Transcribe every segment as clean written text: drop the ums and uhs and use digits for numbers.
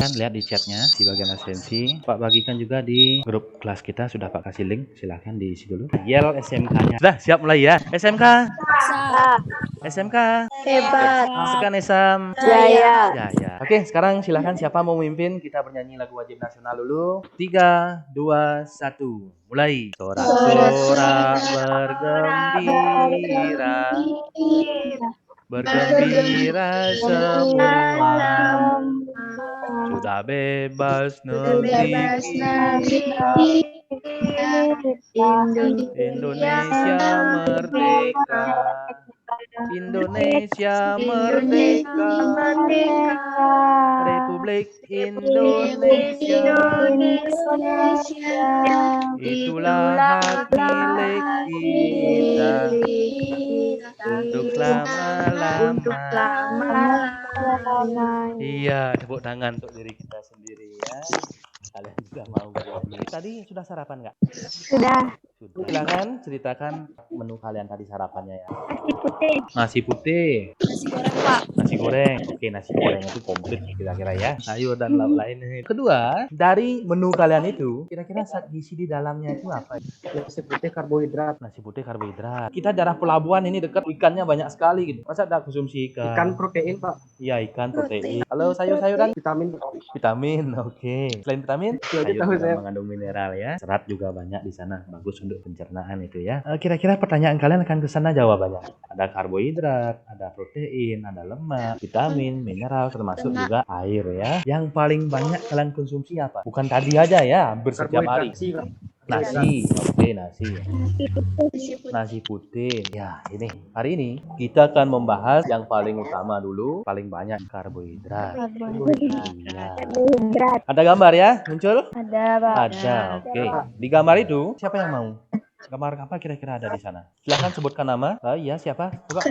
silahkan lihat di chatnya di bagian absensi. Pak bagikan juga di grup kelas kita, sudah Pak kasih link, silahkan diisi dulu. Yel SMK-nya. Sudah siap mulai ya? SMK? SMK? Hebat. Sekan Esam. Jaya. Ya. Oke, sekarang silahkan siapa mau memimpin? Kita bernyanyi lagu wajib nasional dulu. 3, 2, 1. Mulai. Sorak-sorak bergembira. Bergembira semua. Sudah bebas negeri kita. Indonesia merdeka. Indonesia merdeka. Republik Indonesia. Itulah hak milik kita untuk selama-lamanya. Iya, tepuk tangan untuk diri kita sendiri ya. Kalian juga mau bernyanyi. Tadi sudah sarapan nggak? Sudah. Silakan ceritakan menu kalian tadi sarapannya ya. Nasi putih. Nasi putih. Nasi goreng, Pak. Nasi goreng. Oke, nasi goreng itu komplit kira-kira ya. Sayur dan lauk lain. Kedua, dari menu kalian itu, kira-kira gizi di dalamnya itu apa? Nasi putih karbohidrat. Nasi putih karbohidrat. Kita daerah pelabuhan ini dekat, ikannya banyak sekali gitu. Masa ada konsumsi ikan? Ikan protein, Pak. Iya, ikan protein. Kalau sayur-sayuran? Vitamin. Vitamin, oke. Selain vitamin, sayur tahu juga saya. mengandung mineral ya. Serat juga banyak di sana, bagus untuk pencernaan itu ya. Kira-kira pertanyaan kalian akan ke sana jawabannya. Ada karbohidrat, ada protein, ada lemak, vitamin, mineral, termasuk juga air ya. Yang paling banyak kalian konsumsi apa? Bukan tadi aja ya, hampir setiap hari. Nasi, oke, nasi. Nasi putih. Ya, ini. Hari ini kita akan membahas yang paling utama dulu, paling banyak karbohidrat. Iya. Ada gambar ya? Muncul? Ada, Pak. Ada, oke. Di gambar itu siapa yang mau? Gambar apa kira-kira ada di sana? Silahkan sebutkan nama. Iya, siapa? Coba.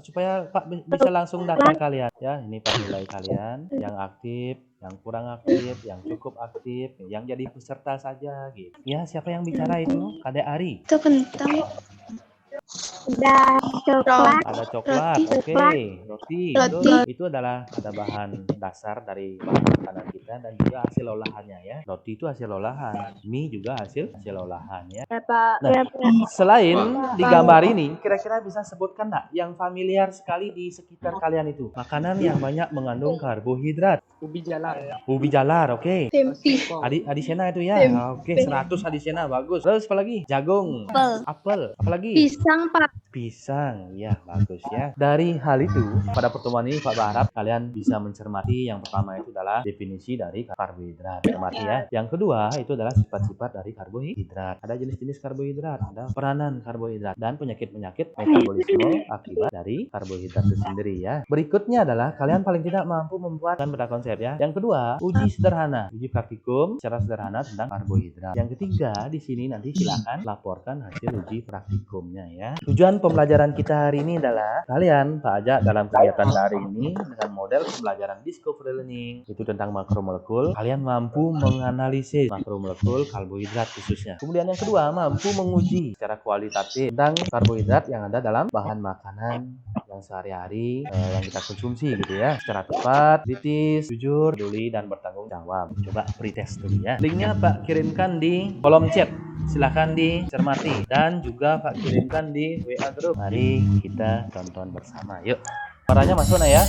Supaya Pak bisa langsung daftar kalian. Ya, ini Pak nilai kalian yang aktif, yang kurang aktif, yang cukup aktif, yang jadi peserta saja gitu. Ya, siapa yang bicara itu? Kadek Ari. Itu kentang. Ada coklat. Ada coklat, oke. Roti. Itu adalah ada bahan dasar dari makanan kita dan juga hasil olahannya ya. Roti itu hasil olahan, mie juga hasil olahan ya. Ya, Pak. Nah, selain di gambar ini, kira-kira bisa sebutkan nggak yang familiar sekali di sekitar kalian itu? Makanan yang banyak mengandung karbohidrat. Ubi jalar. Ubi jalar, oke. Tempe. Adisena itu ya, oke. 100 adisena, bagus. Terus apa lagi? Jagung. Apel. Apalagi? Pisang, Pak. Pisang, ya bagus ya. Dari hal itu, pada pertemuan ini Pak berharap kalian bisa mencermati yang pertama itu adalah definisi dari karbohidrat. Cermati ya. Yang kedua itu adalah sifat-sifat dari karbohidrat. Ada jenis-jenis karbohidrat, ada peranan karbohidrat dan penyakit-penyakit metabolisme akibat dari karbohidrat itu sendiri ya. Berikutnya adalah kalian paling tidak mampu membuat dan beda konsep ya. Yang kedua, uji sederhana, uji praktikum secara sederhana tentang karbohidrat. Yang ketiga, di sini nanti silakan laporkan hasil uji praktikumnya ya. Tujuan pembelajaran kita hari ini adalah kalian Pak ajak dalam kegiatan hari ini dengan model pembelajaran discovery learning itu tentang makromolekul. Kalian mampu menganalisis makromolekul karbohidrat khususnya. Kemudian yang kedua, mampu menguji secara kualitatif tentang karbohidrat yang ada dalam bahan makanan yang sehari-hari yang kita konsumsi gitu ya. Secara tepat, kritis, jujur, peduli dan bertanggung jawab. Coba pretest dulu ya. Linknya Pak kirimkan di kolom chat. Silahkan dicermati dan juga Pak kirimkan di WA grup. Mari kita tonton bersama. Yuk. Suaranya masuk nah ya?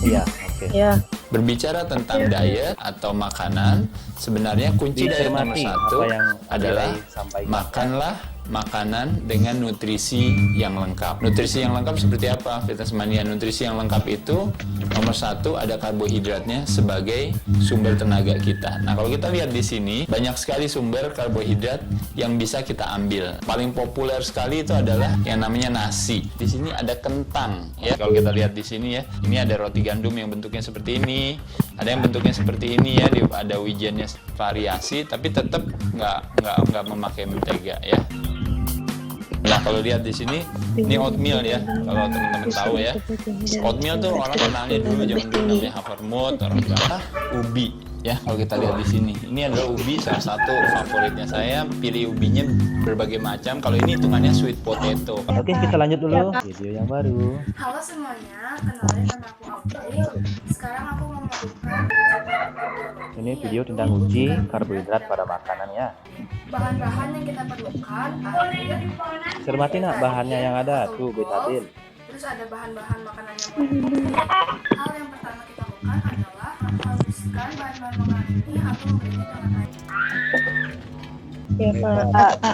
Iya, oke. Ya. Berbicara tentang diet atau makanan, sebenarnya kunci diet nomor satu adalah makanlah makanan dengan nutrisi yang lengkap. Nutrisi yang lengkap seperti apa? Vitas Mania, nutrisi yang lengkap itu nomor satu ada karbohidratnya sebagai sumber tenaga kita. Nah, kalau kita lihat di sini banyak sekali sumber karbohidrat yang bisa kita ambil. Paling populer sekali itu adalah yang namanya nasi. Di sini ada kentang ya. Kalau kita lihat di sini ya, ini ada roti gandum yang bentuknya seperti ini, ada yang bentuknya seperti ini ya, ada wijennya variasi, tapi tetap nggak memakai mentega ya. Nah, kalau lihat di sini, ini oatmeal ya. Kalau teman-teman tahu ya, oatmeal tuh orang kenalnya dulu zaman dulu namanya Havermut, orang bilang ubi Ya, kalau kita lihat di sini, ini adalah ubi salah satu favoritnya saya. Pilih ubinya berbagai macam. Kalau ini hitungannya sweet potato. Oke, kita lanjut dulu video yang baru. Halo semuanya, kenalin nama aku April. Sekarang aku mau melakukan Ini video tentang uji karbohidrat pada makanan ya. bahan-bahan yang kita perlukan. Air, Cermati nak bahannya yang ada tuh betadine. terus ada bahan-bahan makanan yang mengandung. Hal yang pertama kita lakukan adalah menghaluskan bahan-bahan makanan ini atau memberinya dengan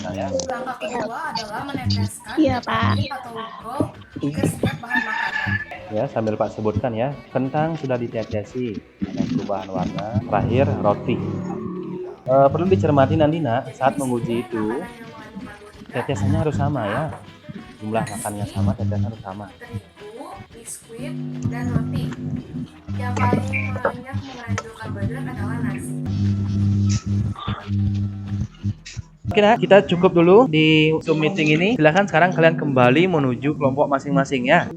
air. Langkah kedua adalah meneteskan betadine atau glucose ke setiap bahan makanan. Ya, sambil Pak sebutkan ya. Kentang sudah ditetesi dengan perubahan warna. Terakhir roti. Perlu dicermati nanti nak saat menguji itu tetesannya harus sama ya. Jumlah makannya sama, tetesan harus sama. Terigu, biskuit, dan roti. Yang paling banyak mengandung karbohidrat adalah nasi. Oke nah, kita cukup dulu di Zoom meeting ini. Silahkan sekarang kalian kembali menuju kelompok masing-masing ya.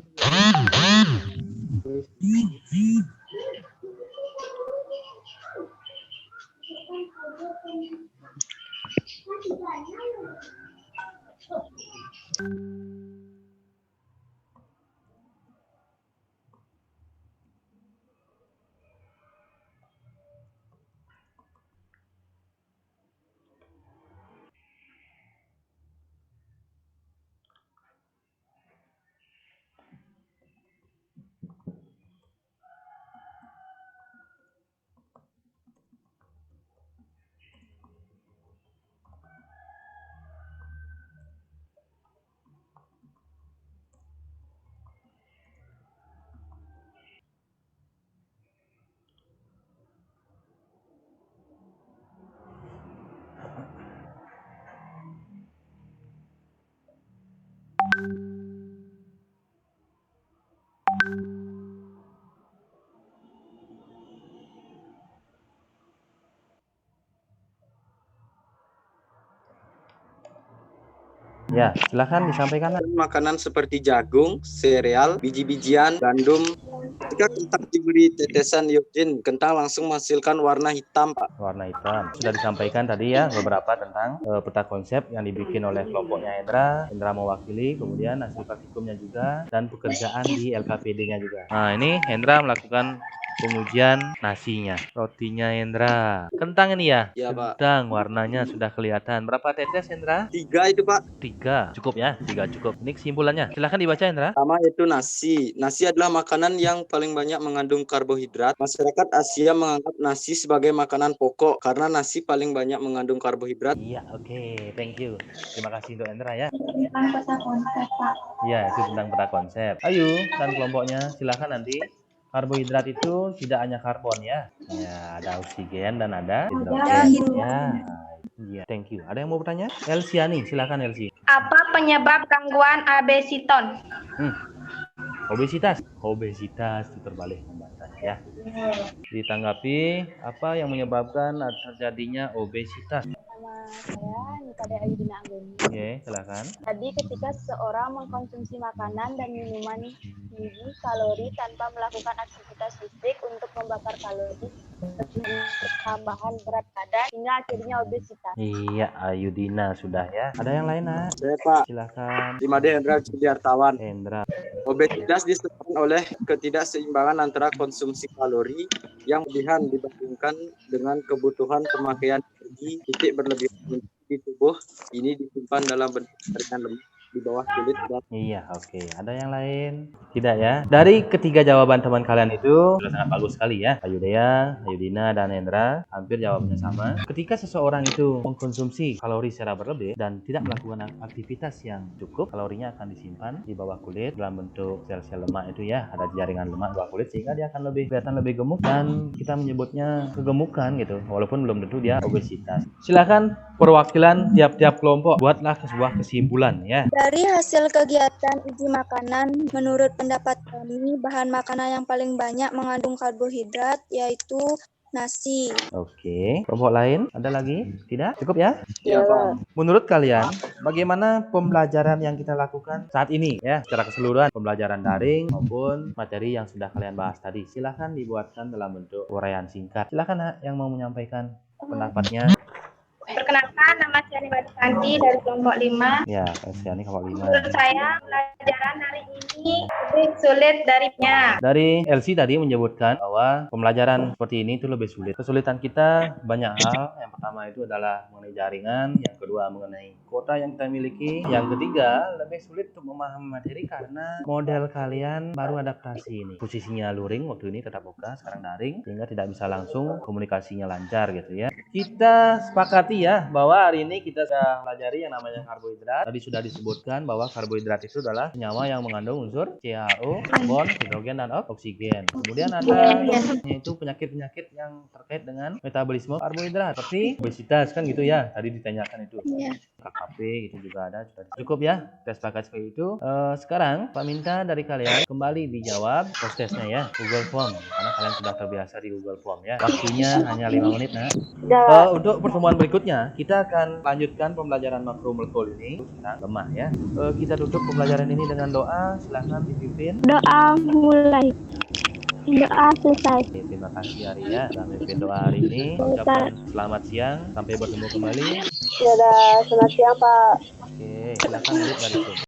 Ya, silahkan disampaikan. Makanan seperti jagung, sereal, biji-bijian, gandum. Jika kentang diberi tetesan iodin, kentang langsung menghasilkan warna hitam, Pak. Warna hitam. Sudah disampaikan tadi ya beberapa tentang peta konsep yang dibikin oleh kelompoknya Hendra. Hendra mewakili, kemudian hasil praktikumnya juga, dan pekerjaan di LKPD-nya juga. Nah, ini Hendra melakukan pengujian nasinya, rotinya Hendra. Kentang ini ya? Ya, Pak. Kentang warnanya sudah kelihatan. Berapa tetes Hendra? 3 itu, Pak. 3. Cukup ya? 3 cukup. Ini kesimpulannya. Silahkan dibaca Hendra. Pertama itu nasi. Nasi adalah makanan yang paling banyak mengandung karbohidrat. Masyarakat Asia menganggap nasi sebagai makanan pokok karena nasi paling banyak mengandung karbohidrat. Iya, oke. Thank you. Terima kasih untuk Hendra ya. Tentang peta konsep, Pak. Iya, itu tentang peta konsep. Ayo, dan kelompoknya silahkan nanti. Karbohidrat itu tidak hanya karbon ya. Ya, ada oksigen dan ada hidrogen. Ya. Iya, thank you. Ada yang mau bertanya? Elsiani, silakan Elsi. Apa penyebab gangguan obesitas? Obesitas. Obesitas itu terbalik membaca ya. Ditanggapi apa yang menyebabkan terjadinya obesitas? Saya Nikade Ayudina Anggoni. Oke, silakan. Jadi ketika seseorang mengkonsumsi makanan dan minuman tinggi kalori tanpa melakukan aktivitas fisik untuk membakar kalori, tambahan berat badan hingga akhirnya obesitas. Iya, Ayudina sudah ya. Ada yang lain, Nak? Saya, Pak. Silakan. Imade Hendra Sudiartawan. Hendra. Obesitas disebabkan oleh ketidakseimbangan antara konsumsi kalori yang berlebihan dibandingkan dengan kebutuhan pemakaian energi titik berlebihan di tubuh. Ini disimpan dalam bentuk jaringan lemak di bawah kulit. Iya, oke. Ada yang lain? Tidak ya? Dari ketiga jawaban teman kalian itu sudah sangat bagus sekali ya. Ayudea, Ayudina, dan Hendra hampir jawabannya sama. Ketika seseorang itu mengkonsumsi kalori secara berlebih dan tidak melakukan aktivitas yang cukup, kalorinya akan disimpan di bawah kulit dalam bentuk sel-sel lemak itu ya. Ada jaringan lemak di bawah kulit sehingga dia akan lebih kelihatan lebih gemuk dan kita menyebutnya kegemukan gitu. Walaupun belum tentu dia obesitas. Silakan perwakilan tiap-tiap kelompok buatlah sebuah kesimpulan ya. Dari hasil kegiatan uji makanan, menurut pendapat kami, bahan makanan yang paling banyak mengandung karbohidrat yaitu nasi. Oke. Kelompok lain ada lagi? Tidak? Cukup ya? Ya, Pak. Menurut kalian, bagaimana pembelajaran yang kita lakukan saat ini ya, secara keseluruhan, pembelajaran daring maupun materi yang sudah kalian bahas tadi? Silahkan dibuatkan dalam bentuk uraian singkat. Silahkan Nak, yang mau menyampaikan pendapatnya. Perkenalkan, nama saya Niwati dari kelompok 5. Ya, Siani kelompok 5. Menurut saya, pelajaran hari ini lebih sulit darinya. Dari LC tadi menyebutkan bahwa pembelajaran seperti ini itu lebih sulit. Kesulitan kita banyak hal. Yang pertama itu adalah mengenai jaringan, yang kedua mengenai kuota yang kita miliki, yang ketiga lebih sulit untuk memahami materi karena model kalian baru adaptasi ini. Posisinya luring waktu ini tetap muka, sekarang daring, sehingga tidak bisa langsung komunikasinya lancar gitu ya. Kita sepakati ya bahwa hari ini kita sudah pelajari yang namanya karbohidrat. Tadi sudah disebutkan bahwa karbohidrat itu adalah senyawa yang mengandung unsur CHO, karbon, hidrogen, dan oksigen. Kemudian ada yaitu penyakit-penyakit yang terkait dengan metabolisme karbohidrat seperti obesitas kan gitu ya. Tadi ditanyakan itu. KKP itu juga ada. Cukup ya, tes paket seperti itu. Sekarang Pak minta dari kalian kembali dijawab post-testnya ya, Google Form, karena kalian sudah terbiasa di Google Form ya. Waktunya hanya 5 menit nah. Untuk pertemuan berikutnya kita akan lanjutkan pembelajaran makro-molekul ini tentang lemah ya. Kita tutup pembelajaran ini dengan doa. Silahkan dipimpin. Doa mulai. Doa selesai. Oke, terima kasih Ari ya sudah memimpin doa hari ini. Ucapkan selamat siang, sampai bertemu kembali. Dadah, selamat siang Pak. Oke, silakan duduk dari sini.